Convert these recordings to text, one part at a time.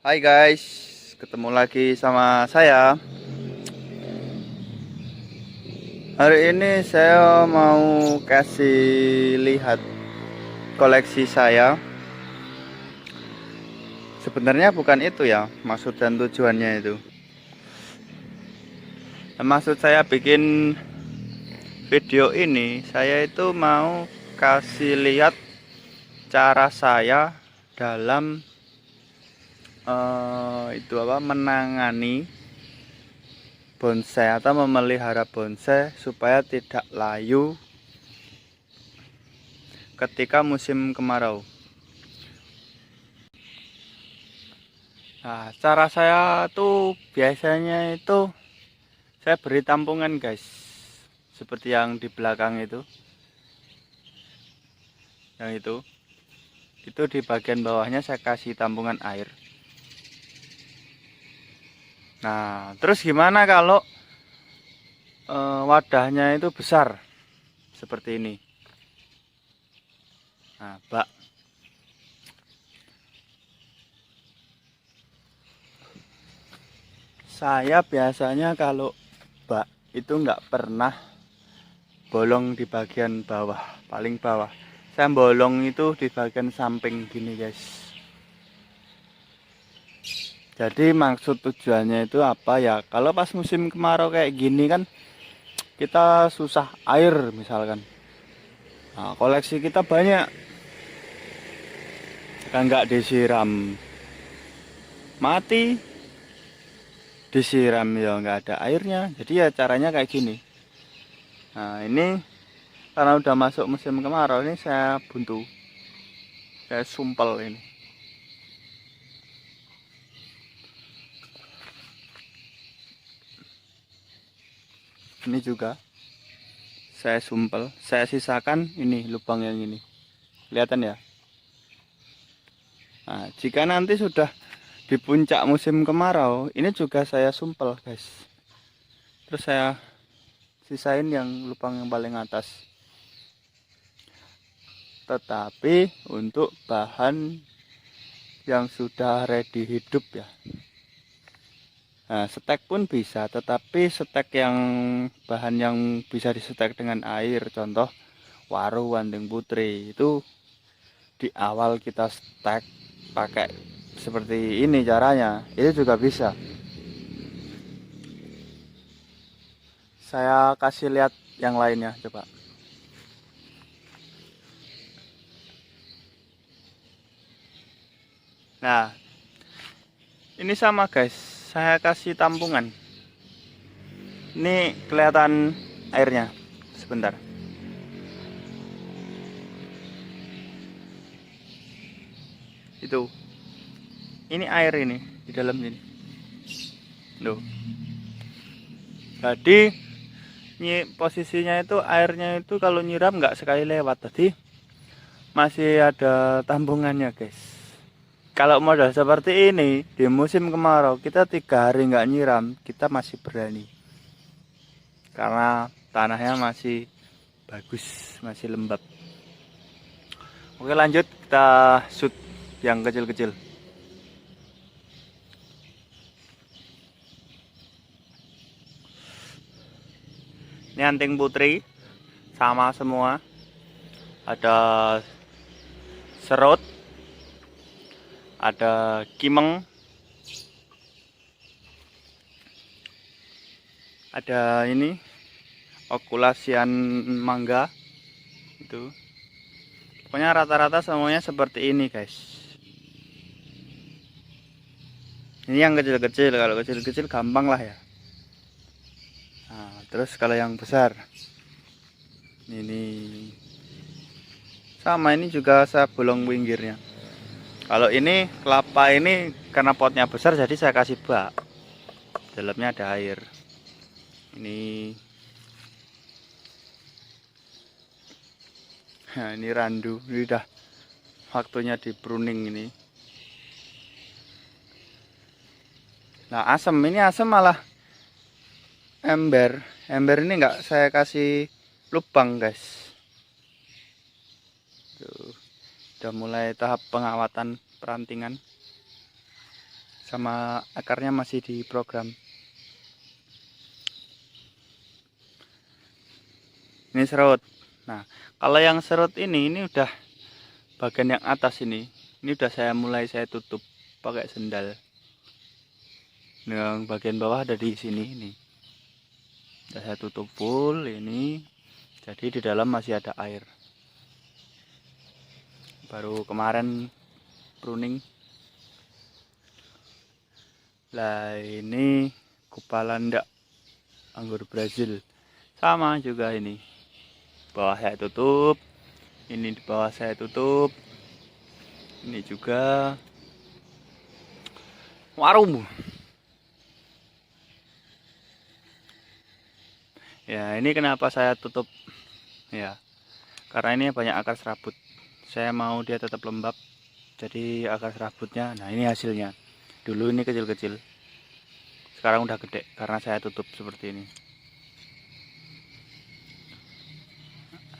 Hai guys, ketemu lagi sama saya. Hari ini saya mau kasih lihat koleksi saya. Sebenarnya bukan itu ya, maksud dan tujuannya itu. Maksud saya bikin video ini, saya itu mau kasih lihat cara saya dalam menangani bonsai atau memelihara bonsai supaya tidak layu ketika musim kemarau. Nah, cara saya tuh biasanya itu saya beri tampungan guys, seperti yang di belakang itu, yang itu di bagian bawahnya saya kasih tampungan air. Nah, terus gimana kalau wadahnya itu besar seperti ini? Nah, saya biasanya kalau bak itu nggak pernah bolong di bagian bawah, paling bawah. Saya bolong itu di bagian samping gini guys. Jadi maksud tujuannya itu apa ya? Kalau pas musim kemarau kayak gini kan kita susah air misalkan. Nah, koleksi kita banyak, kan nggak disiram, mati, disiram ya nggak ada airnya. Jadi ya caranya kayak gini. Nah ini karena udah masuk musim kemarau ini saya buntu, saya sumpel ini. Ini juga saya sumpel, saya sisakan ini lubang yang ini. Kelihatan ya? Nah, jika nanti sudah di puncak musim kemarau, ini juga saya sumpel, guys. Terus saya sisain yang lubang yang paling atas. Tetapi untuk bahan yang sudah ready hidup ya. Nah, setek pun bisa, tetapi setek yang bahan yang bisa disetek dengan air, contoh waru Wandeng Putri itu di awal kita stek pakai seperti ini caranya, itu juga bisa. Saya kasih lihat yang lainnya coba. Nah, ini sama guys, saya kasih tampungan. Ini kelihatan airnya. Sebentar. Itu. Ini air ini di dalam ini. Loh. Jadi ini posisinya itu airnya itu kalau nyiram nggak sekali lewat. Tadi masih ada tampungannya guys. Kalau modal seperti ini di musim kemarau kita 3 hari nggak nyiram kita masih berani. Karena tanahnya masih bagus, masih lembab. Oke lanjut kita shoot yang kecil-kecil. Ini anting putri sama semua, ada serut, ada kimeng, ada ini okulasian mangga itu. Pokoknya rata-rata semuanya seperti ini guys. Ini yang kecil-kecil, kalau kecil-kecil gampang lah ya. Nah, terus kalau yang besar ini sama, ini juga saya bolong pinggirnya. Kalau ini kelapa ini karena potnya besar jadi saya kasih bak, dalamnya ada air. Ini nah, ini randu, ini udah waktunya di pruning ini. Nah asem, ini asem malah ember ini nggak saya kasih lubang guys. Tuh, udah mulai tahap pengawatan perantingan. sama akarnya masih diprogram. Ini serut. Nah, kalau yang serut ini udah bagian yang atas ini udah saya tutup pakai sendal. Yang bagian bawah ada di sini ini. Udah saya tutup full ini. Jadi di dalam masih ada air. Baru kemarin pruning. Lah ini kupalanda anggur Brazil. Sama juga ini. Bawah saya tutup. Ini di bawah saya tutup. Ini juga warung. Ya, ini kenapa saya tutup? Ya, karena ini banyak akar serabut. Saya mau dia tetap lembab. Jadi akar serabutnya, nah ini hasilnya. Dulu ini kecil-kecil. Sekarang udah gede karena saya tutup seperti ini.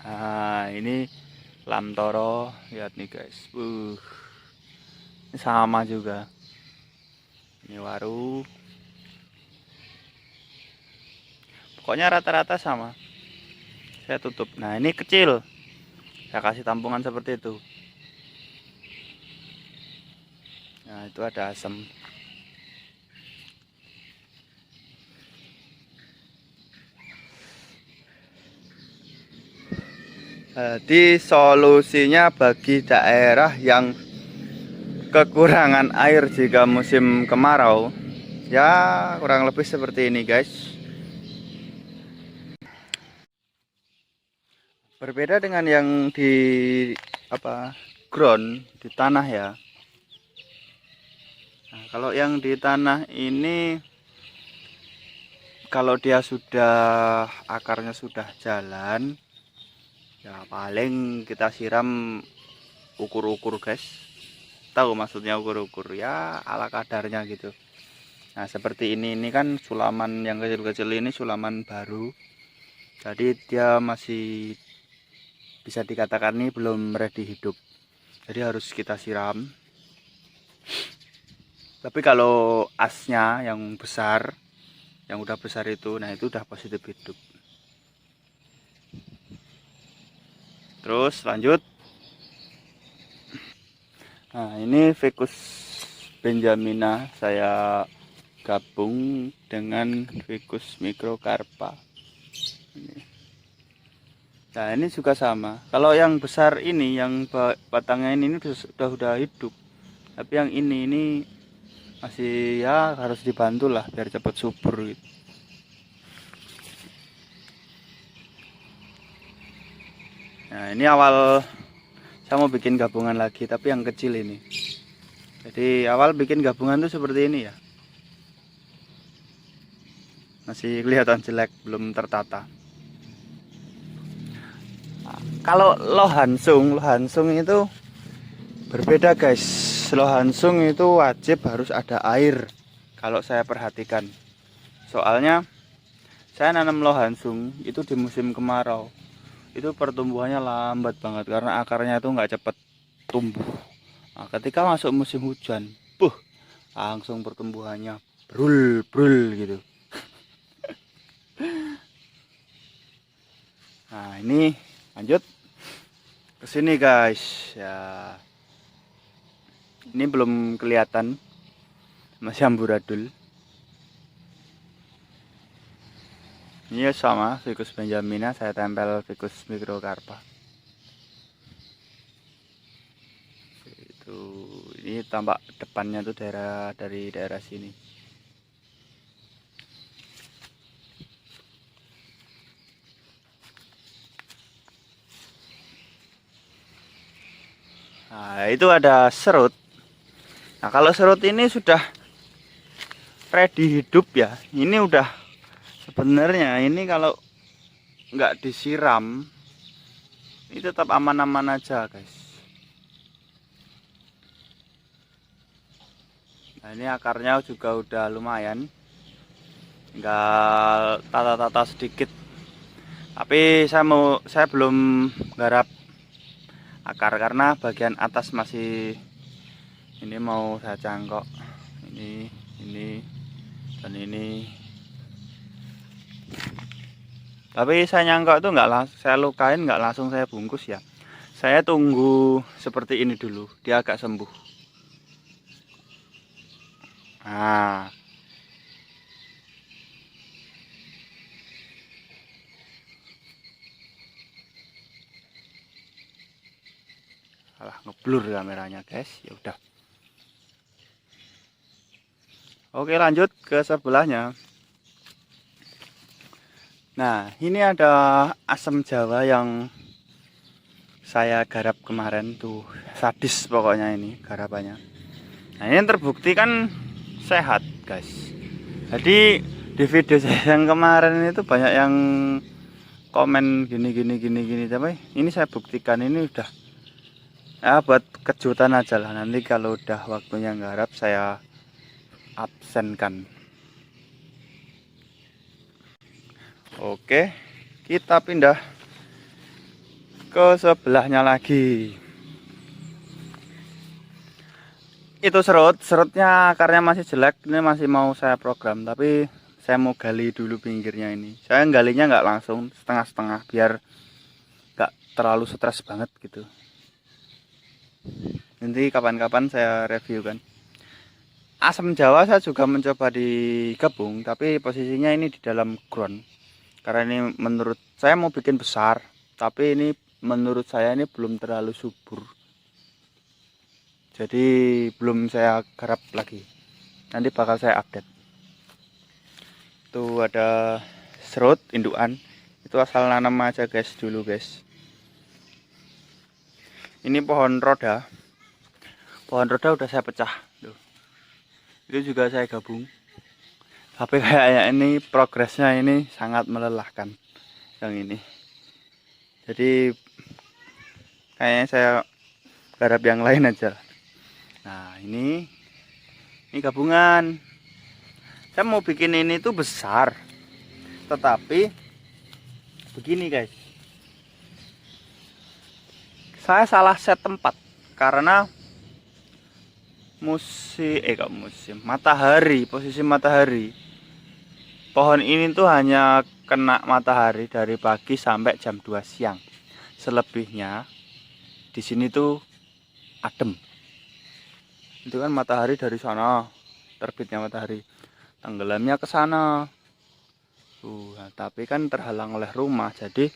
Nah, ini lamtoro, lihat nih guys. Ini sama juga. Ini waru. Pokoknya rata-rata sama. Saya tutup. Nah, ini kecil. Saya kasih tampungan seperti itu. Nah, itu ada asam. Jadi solusinya bagi daerah yang kekurangan air jika musim kemarau, ya kurang lebih seperti ini guys. Berbeda dengan yang di ground, di tanah ya. Nah, kalau yang di tanah ini, kalau dia sudah akarnya sudah jalan, ya paling kita siram ukur-ukur guys. Tahu maksudnya ukur-ukur, ya ala kadarnya gitu. Nah seperti ini kan sulaman yang kecil-kecil ini sulaman baru. Jadi dia masih bisa dikatakan ini belum ready hidup. Jadi harus kita siram. Tapi kalau asnya yang besar, yang udah besar itu, nah itu udah positif hidup. Terus lanjut. Nah ini Ficus benjamina saya gabung dengan Ficus microcarpa. Nah ini juga sama. Kalau yang besar ini, yang batangnya ini sudah hidup. Tapi yang ini masih ya harus dibantu lah biar cepat subur gitu. Nah ini awal saya mau bikin gabungan lagi, tapi yang kecil ini. Jadi awal bikin gabungan tuh seperti ini ya. Masih kelihatan jelek, belum tertata. Kalau lohansung itu berbeda guys. Lohansung itu wajib harus ada air. Kalau saya perhatikan, soalnya saya nanam lohansung itu di musim kemarau, itu pertumbuhannya lambat banget karena akarnya itu nggak cepat tumbuh. Nah, ketika masuk musim hujan, langsung pertumbuhannya brul gitu. Nah ini lanjut ke sini guys ya. Ini belum kelihatan, masih amburadul. Ini sama Ficus benjamina, saya tempel Ficus microcarpa. Itu ini tampak depannya tuh dari daerah sini. Nah, itu ada serut. Nah, kalau serut ini sudah ready hidup ya. Ini udah sebenarnya ini kalau nggak disiram ini tetap aman-aman aja, guys. Nah, ini akarnya juga udah lumayan. Tinggal tata-tata sedikit. Tapi saya belum garap akar karena bagian atas masih ini mau saya cangkok. Ini ini dan ini. Tapi saya nyangka itu saya lukain, nggak langsung saya bungkus ya. Saya tunggu seperti ini dulu, dia agak sembuh. Nah, salah ngeblur kameranya guys. Ya udah. Oke, lanjut ke sebelahnya. Nah, ini ada asam jawa yang saya garap kemarin tuh, sadis pokoknya ini garapannya. Nah, ini terbukti kan sehat guys. Jadi di video saya yang kemarin itu banyak yang komen gini, tapi ini saya buktikan ini udah ya buat kejutan aja lah. Nanti kalau udah waktunya garap saya absenkan. Oke, kita pindah ke sebelahnya lagi. Itu serutnya akarnya masih jelek, ini masih mau saya program, tapi saya mau gali dulu pinggirnya ini. Saya galinya nggak langsung, setengah-setengah biar nggak terlalu stres banget gitu. Nanti kapan-kapan saya review kan. Asam jawa saya juga mencoba digabung, tapi posisinya ini di dalam ground. Karena ini menurut saya mau bikin besar, tapi ini menurut saya ini belum terlalu subur. Jadi belum saya garap lagi. Nanti bakal saya update. Itu ada serut indukan. Itu asal nanam aja guys dulu guys. Ini pohon roda. Pohon roda udah saya pecah. Tuh. Itu juga saya gabung. Tapi kayaknya ini progresnya ini sangat melelahkan yang ini. Jadi kayaknya saya garap yang lain aja. Nah ini gabungan. Saya mau bikin ini tuh besar, tetapi begini guys. Saya salah set tempat karena matahari, posisi matahari. Pohon ini tuh hanya kena matahari dari pagi sampai jam 2 siang. Selebihnya di sini tuh adem. Itu kan matahari dari sana, terbitnya matahari. Tenggelamnya ke sana. Tapi kan terhalang oleh rumah. Jadi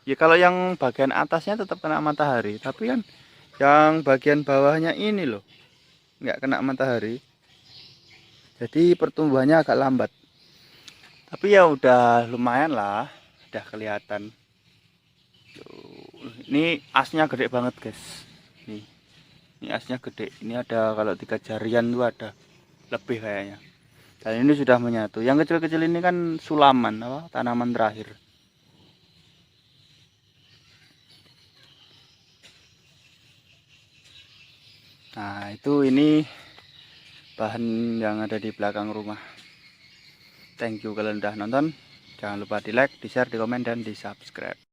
ya kalau yang bagian atasnya tetap kena matahari, tapi kan yang bagian bawahnya ini loh nggak kena matahari. Jadi pertumbuhannya agak lambat. Tapi ya udah lumayan lah, udah kelihatan. Ini asnya gede banget guys. Ini asnya gede. Ini ada kalau 3 jarian tuh ada lebih kayaknya. Dan ini sudah menyatu. Yang kecil-kecil ini kan sulaman, tanaman terakhir. Nah itu ini bahan yang ada di belakang rumah. Thank you kalian udah nonton. Jangan lupa di like, di share, di komen, dan di subscribe.